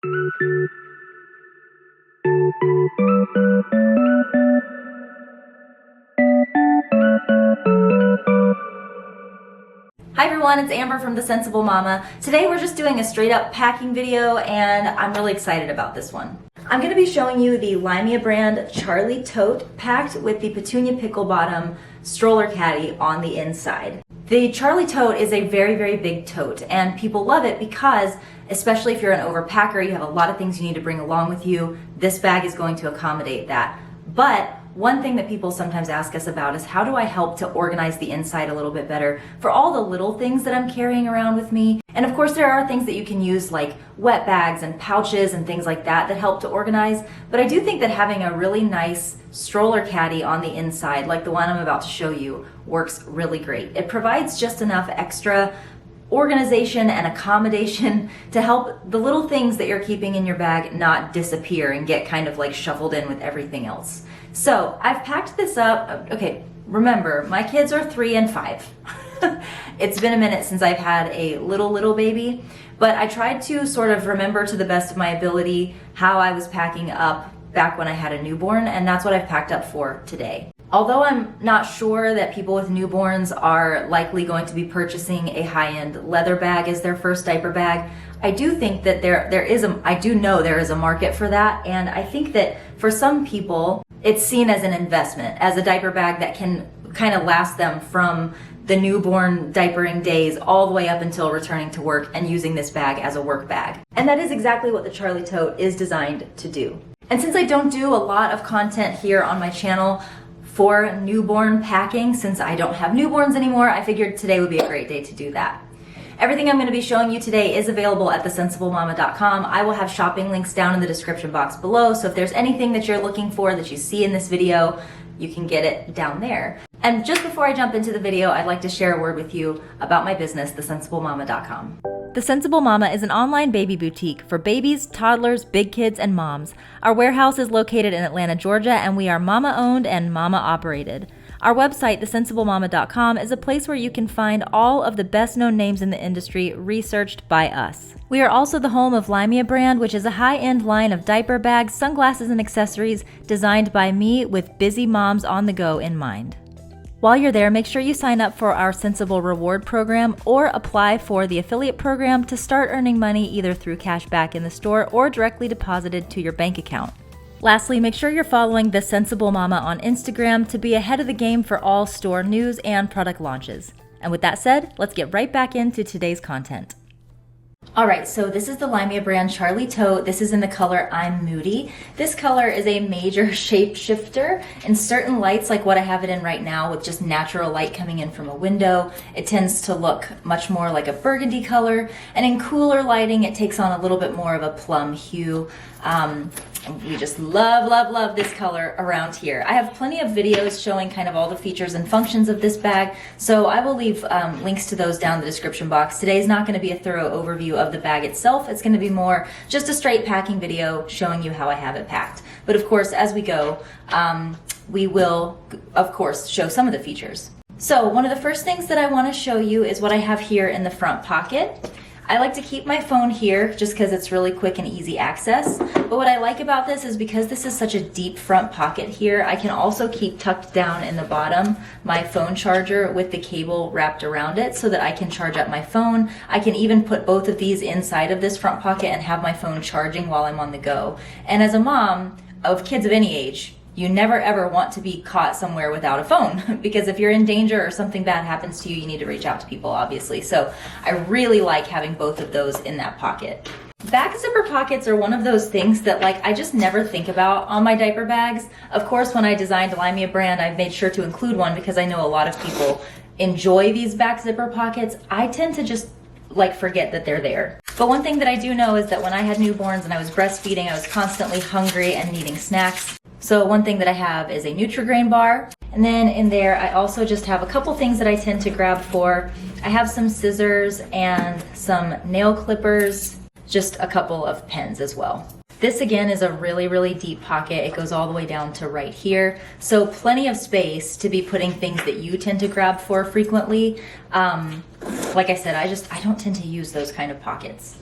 Hi everyone, it's Amber from The Sensible Mama. Today we're just doing a straight up packing video and I'm really excited about this one. I'm going to be showing you the LYMIA brand Charlie Tote packed with the Petunia Pickle bottom Stroller Caddy on the inside. The Charlie Tote is a very, very big tote and people love it because, especially if you're an overpacker, you have a lot of things you need to bring along with you. This bag is going to accommodate that. But one thing that people sometimes ask us about is how do I help to organize the inside a little bit better for all the little things that I'm carrying around with me. And of course there are things that you can use like wet bags and pouches and things like that that help to organize. But I do think that having a really nice stroller caddy on the inside, like the one I'm about to show you, works really great. It provides just enough extra organization and accommodation to help the little things that you're keeping in your bag not disappear and get kind of like shuffled in with everything else. So I've packed this up. Okay, remember, my kids are 3 and 5. It's been a minute since I've had a little baby, but I tried to sort of remember to the best of my ability how I was packing up back when I had a newborn, and that's what I've packed up for today. Although I'm not sure that people with newborns are likely going to be purchasing a high-end leather bag as their first diaper bag, I do think that I do know there is a market for that, and I think that for some people it's seen as an investment, as a diaper bag that can kind of last them from the newborn diapering days all the way up until returning to work and using this bag as a work bag. And that is exactly what the Charlie Tote is designed to do. And since I don't do a lot of content here on my channel for newborn packing, since I don't have newborns anymore, I figured today would be a great day to do that. Everything I'm going to be showing you today is available at thesensiblemama.com. I will have shopping links down in the description box below, so if there's anything that you're looking for that you see in this video, you can get it down there. And just before I jump into the video, I'd like to share a word with you about my business, thesensiblemama.com. The Sensible Mama is an online baby boutique for babies, toddlers, big kids, and moms. Our warehouse is located in Atlanta, Georgia, and we are mama-owned and mama-operated. Our website, thesensiblemama.com, is a place where you can find all of the best-known names in the industry researched by us. We are also the home of LYMIA brand, which is a high-end line of diaper bags, sunglasses, and accessories designed by me with busy moms on the go in mind. While you're there, make sure you sign up for our Sensible Reward program or apply for the affiliate program to start earning money either through cash back in the store or directly deposited to your bank account. Lastly, make sure you're following The Sensible Mama on Instagram to be ahead of the game for all store news and product launches. And with that said, let's get right back into today's content. Alright, so this is the LYMIA brand Charlie Tote. This is in the color I'm Moody. This color is a major shapeshifter. In certain lights, like what I have it in right now with just natural light coming in from a window, it tends to look much more like a burgundy color. And in cooler lighting, it takes on a little bit more of a plum hue. We just love this color around here. I have plenty of videos showing kind of all the features and functions of this bag, so I will leave links to those down in the description box. Today's not going to be a thorough overview of the bag itself. It's going to be more just a straight packing video showing you how I have it packed. But of course, as we go, we will, of course, show some of the features. So one of the first things that I want to show you is what I have here in the front pocket. I like to keep my phone here just because it's really quick and easy access. But what I like about this is because this is such a deep front pocket here, I can also keep tucked down in the bottom my phone charger with the cable wrapped around it so that I can charge up my phone. I can even put both of these inside of this front pocket and have my phone charging while I'm on the go. And as a mom of kids of any age, you never ever want to be caught somewhere without a phone because if you're in danger or something bad happens to you, you need to reach out to people, obviously. So I really like having both of those in that pocket. Back zipper pockets are one of those things that I just never think about on my diaper bags. Of course, when I designed LYMIA brand, I've made sure to include one because I know a lot of people enjoy these back zipper pockets. I tend to just forget that they're there. But one thing that I do know is that when I had newborns and I was breastfeeding, I was constantly hungry and needing snacks. So one thing that I have is a Nutri-Grain bar. And then in there, I also just have a couple things that I tend to grab for. I have some scissors and some nail clippers, just a couple of pens as well. This again is a really deep pocket. It goes all the way down to right here. So plenty of space to be putting things that you tend to grab for frequently. Like I said, I don't tend to use those kind of pockets.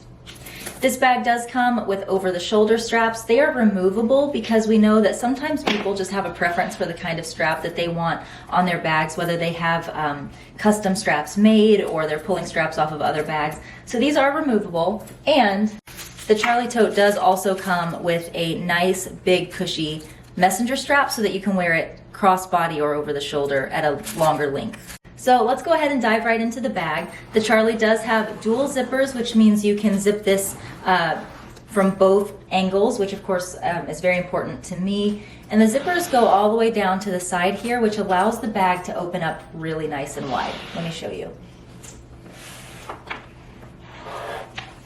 This bag does come with over-the-shoulder straps. They are removable because we know that sometimes people just have a preference for the kind of strap that they want on their bags, whether they have custom straps made or they're pulling straps off of other bags. So these are removable, and the Charlie Tote does also come with a nice, big, cushy messenger strap so that you can wear it crossbody or over the shoulder at a longer length. So let's go ahead and dive right into the bag. The Charlie does have dual zippers, which means you can zip this from both angles, which of course is very important to me. And the zippers go all the way down to the side here, which allows the bag to open up really nice and wide. Let me show you.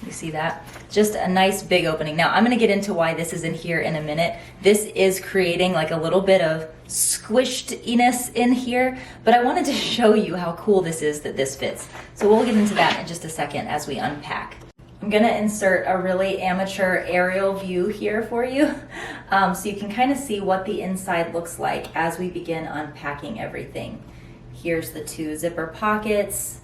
You see that? Just a nice big opening. Now I'm gonna get into why this is in here in a minute. This is creating like a little bit of squishedness in here, but I wanted to show you how cool this is that this fits. So we'll get into that in just a second as we unpack. I'm gonna insert a really amateur aerial view here for you so you can kind of see what the inside looks like as we begin unpacking everything. Here's the two zipper pockets.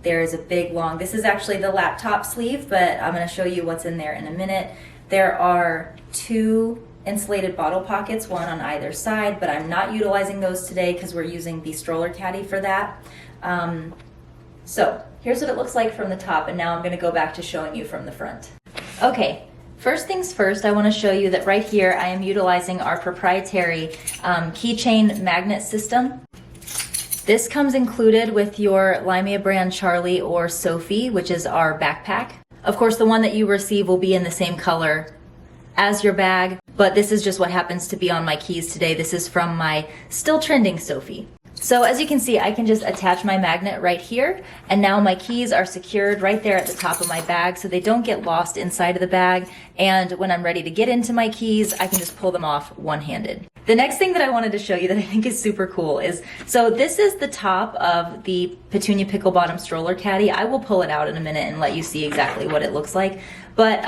There's a big long, this is actually the laptop sleeve, but I'm gonna show you what's in there in a minute. There are two insulated bottle pockets, one on either side, but I'm not utilizing those today because we're using the Stroller Caddy for that. So here's what it looks like from the top, and now I'm gonna go back to showing you from the front. Okay, first things first, I wanna show you that right here I am utilizing our proprietary keychain magnet system. This comes included with your LYMIA brand Charlie or Sophie, which is our backpack. Of course, the one that you receive will be in the same color as your bag, but this is just what happens to be on my keys today. This is from my still trending Sophie. So as you can see, I can just attach my magnet right here, and now my keys are secured right there at the top of my bag so they don't get lost inside of the bag, and when I'm ready to get into my keys, I can just pull them off one-handed. The next thing that I wanted to show you that I think is super cool is, so this is the top of the Petunia Pickle Bottom Stroller Caddy. I will pull it out in a minute and let you see exactly what it looks like. But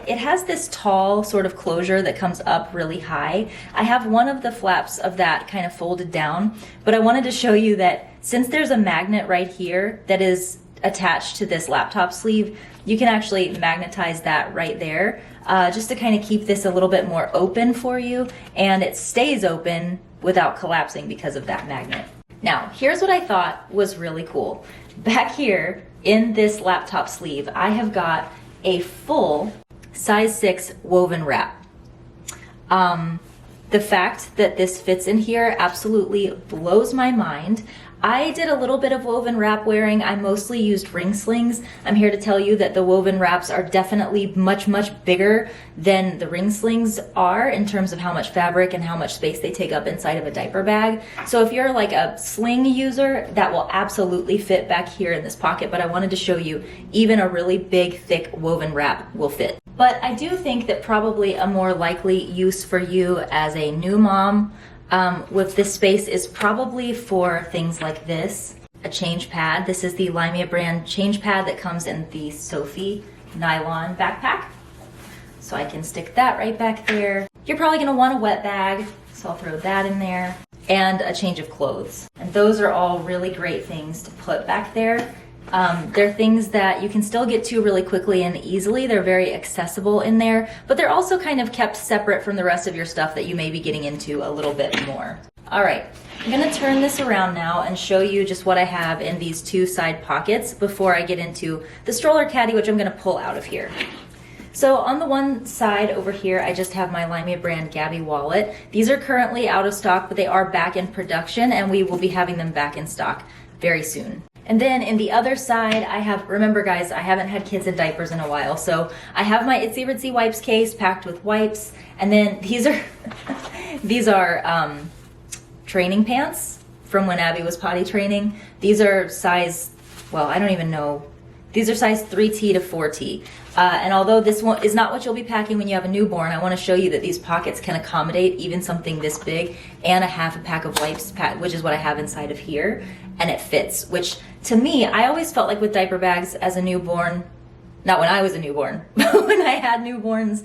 it has this tall sort of closure that comes up really high. I have one of the flaps of that kind of folded down, but I wanted to show you that since there's a magnet right here that is attached to this laptop sleeve, you can actually magnetize that right there just to kind of keep this a little bit more open for you, and it stays open without collapsing because of that magnet. Now, here's what I thought was really cool. Back here in this laptop sleeve, I have got a full size 6 woven wrap. The fact that this fits in here absolutely blows my mind. I did a little bit of woven wrap wearing. I mostly used ring slings. I'm here to tell you that the woven wraps are definitely much, much bigger than the ring slings are in terms of how much fabric and how much space they take up inside of a diaper bag. So if you're like a sling user, that will absolutely fit back here in this pocket, but I wanted to show you even a really big, thick woven wrap will fit. But I do think that probably a more likely use for you as a new mom with this space is probably for things like this, a change pad. This is the LYMIA brand change pad that comes in the Sophie nylon backpack. So I can stick that right back there. You're probably gonna want a wet bag, so I'll throw that in there, and a change of clothes. And those are all really great things to put back there. They're things that you can still get to really quickly and easily. They're very accessible in there, but they're also kind of kept separate from the rest of your stuff that you may be getting into a little bit more. All right, I'm gonna turn this around now and show you just what I have in these two side pockets before I get into the Stroller Caddy, which I'm gonna pull out of here. So on the one side over here, I just have my LYMIA brand Gabby wallet. These are currently out of stock, but they are back in production, and we will be having them back in stock very soon. And then in the other side, I have, remember guys, I haven't had kids in diapers in a while, so I have my Itsy Bitsy wipes case packed with wipes, and then these are these are training pants from when Abby was potty training. These are size, well, I don't even know. These are size 3T to 4T. And although this one is not what you'll be packing when you have a newborn, I want to show you that these pockets can accommodate even something this big and a half a pack of wipes, which is what I have inside of here, and it fits, which to me, I always felt like with diaper bags as a newborn, not when I was a newborn, but when I had newborns,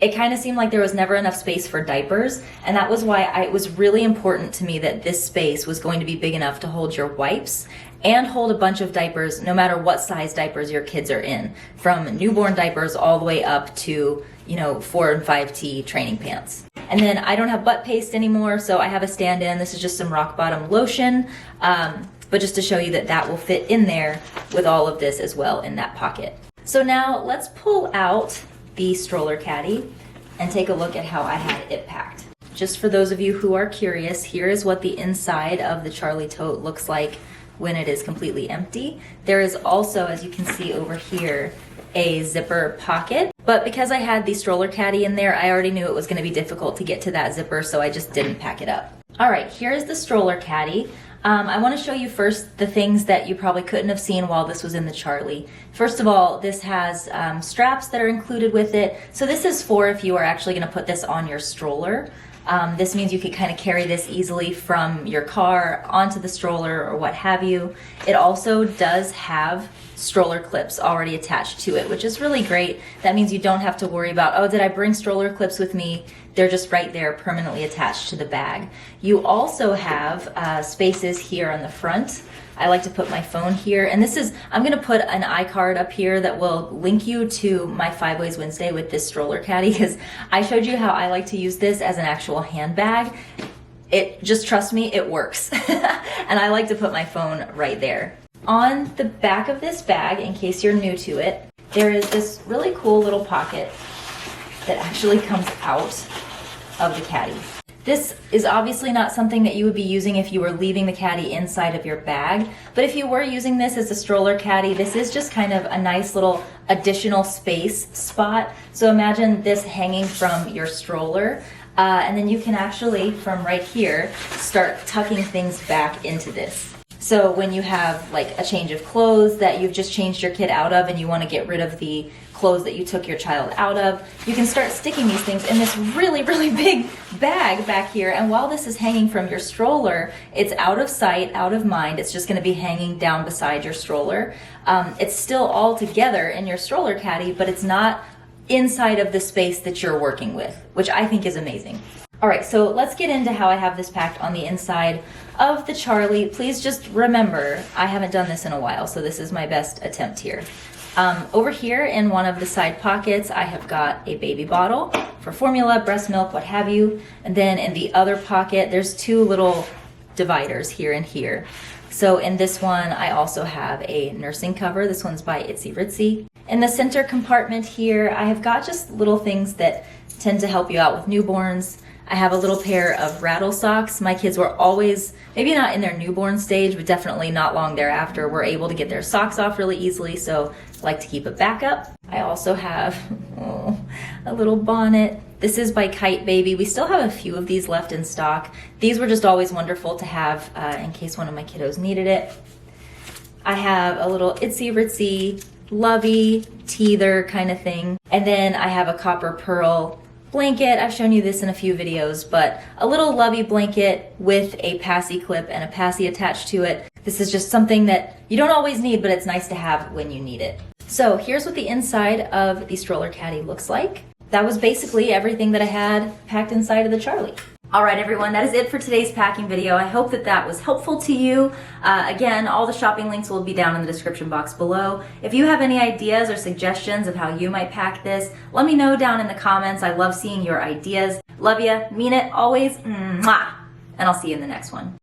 it kind of seemed like there was never enough space for diapers, and that was why it was really important to me that this space was going to be big enough to hold your wipes and hold a bunch of diapers, no matter what size diapers your kids are in, from newborn diapers all the way up to, 4 and 5T training pants. And then I don't have butt paste anymore, so I have a stand-in. This is just some rock bottom lotion, but just to show you that that will fit in there with all of this as well in that pocket. So now let's pull out the Stroller Caddy and take a look at how I had it packed. Just for those of you who are curious, here is what the inside of the Charlie Tote looks like when it is completely empty. There is also, as you can see over here, a zipper pocket, but because I had the Stroller Caddy in there, I already knew it was going to be difficult to get to that zipper, so I just didn't pack it up. All right, here's the Stroller Caddy. I want to show you first the things that you probably couldn't have seen while this was in the Charlie. First of all, this has straps that are included with it. So this is for if you are actually going to put this on your stroller. This means you can kind of carry this easily from your car onto the stroller or what have you. It also does have stroller clips already attached to it, which is really great. That means you don't have to worry about, oh, did I bring stroller clips with me? They're just right there permanently attached to the bag. You also have spaces here on the front. I like to put my phone here, and this is, I'm gonna put an iCard up here that will link you to my 5 Ways Wednesday with this Stroller Caddy, because I showed you how I like to use this as an actual handbag. Just trust me, it works. And I like to put my phone right there. On the back of this bag, in case you're new to it, there is this really cool little pocket that actually comes out of the caddy. This is obviously not something that you would be using if you were leaving the caddy inside of your bag, but if you were using this as a stroller caddy, this is just kind of a nice little additional space spot. So imagine this hanging from your stroller, and then you can actually, from right here, start tucking things back into this. So when you have like a change of clothes that you've just changed your kid out of and you want to get rid of the clothes that you took your child out of, you can start sticking these things in this really, really big bag back here. And while this is hanging from your stroller, it's out of sight, out of mind. It's just going to be hanging down beside your stroller. It's still all together in your stroller caddy, but it's not inside of the space that you're working with, which I think is amazing. All right, so let's get into how I have this packed on the inside of the Charlie. Please just remember, I haven't done this in a while, so this is my best attempt here. Over here in one of the side pockets, I have got a baby bottle for formula, breast milk, what have you. And then in the other pocket, there's 2 little dividers here and here. So in this one, I also have a nursing cover. This one's by Itsy Ritsy. In the center compartment here, I have got just little things that tend to help you out with newborns. I have a little pair of rattle socks. My kids were always, maybe not in their newborn stage, but definitely not long thereafter, were able to get their socks off really easily, so I like to keep a backup. I also have a little bonnet. This is by Kite Baby. We still have a few of these left in stock. These were just always wonderful to have in case one of my kiddos needed it. I have a little Itsy Ritsy, lovey, teether kind of thing. And then I have a copper pearl blanket. I've shown you this in a few videos, but a little lovey blanket with a passy clip and a passy attached to it. This is just something that you don't always need, but it's nice to have when you need it. So here's what the inside of the Stroller Caddy looks like. That was basically everything that I had packed inside of the Charlie. All right, everyone, that is it for today's packing video. I hope that that was helpful to you. Again, all the shopping links will be down in the description box below. If you have any ideas or suggestions of how you might pack this, let me know down in the comments. I love seeing your ideas. Love ya, mean it, always, mwah, and I'll see you in the next one.